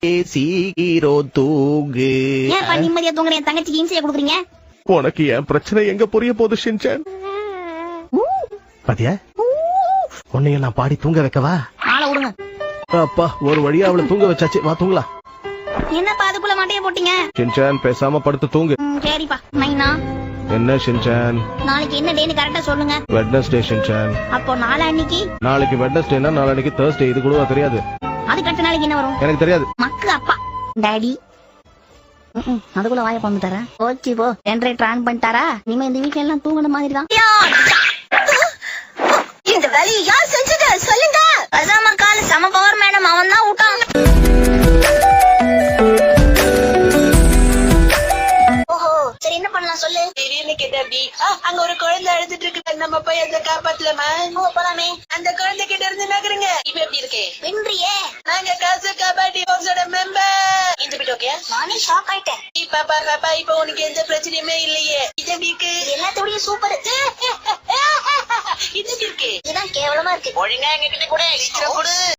சீக்கிரம் தூங்கு. ஏன் நிம்மதியா தூங்குற என் தங்கச்சிக்கு இன்சியா கொடுக்குறீங்க? உனக்கு என் பிரச்சனை எங்க புரிய போகுது ஷின்சான்? பாத்தியா, உன்னைய நான் பாடி தூங்க வைக்கவா? ஆள விடுங்க. அப்பா, ஒரு வழியா அவளை தூங்க வச்சாச்சு. வா தூங்கலாம். என்னப்பா அதுக்குள்ள மாட்டையே போட்டீங்க? ஷின்சான் பேசாம படுத்து தூங்கு. சரிப்பா. நைனா என்ன ஷின்சான்? நாளைக்கு என்ன டேன்னு கரெக்டா சொல்லுங்க. Wednesday Shinchan. அப்போ நாளைக்கு? நாளைக்கு வெட்னஸ்டேனா நாளைக்கு தேர்ஸ்டே. இது கூட தெரியாது. அதுக்கு அடுத்த நாளைக்கு என்ன வரும்? எனக்கு தெரியாது. மக்கு அப்பா டாடி. அதுக்குள்ள வாய கொண்டு தரேன். ஓச்சி போ. ஜெனரேட்டர் ஆன் பண்ணிட்டாரா? இனிமே இந்த வீட்ல எல்லாம் தூங்குன மாதிரி தான். இந்த வேலையை யார் செஞ்சது சொல்லுங்க. அதாம்மா கால சம பவர் மேடம், அவன் தான் விட்டான். ஓஹோ, சரி என்ன பண்ணலாம் சொல்லு. திடீர்னு கேட்டா அப்படி அங்க ஒரு குழந்தை அழுதுட்டு இருக்கு, நம்ம போய் அந்த காப்பாத்தலாமா? போலாமே. அந்த குழந்தை கிட்ட இருந்து நகருங்க. இப்ப எப்படி இருக்கு? வென்றியே. நாங்க காசு கபாடி பாக்ஸோட மெம்பர். இந்த பிட் ஓகே? நானே ஷாக் ஆயிட்டேன். பாப்பா பாப்பா, இப்ப உனக்கு எந்த பிரச்சனையுமே இல்லையே. இது எப்படி இருக்கு? எல்லாத்தோடய சூப்பர். இது எப்படி இருக்கு? இதுதான் கேவலமா இருக்கு. ஒழுங்கா எங்க கிட்ட கூட சீக்கிரம் கொடு.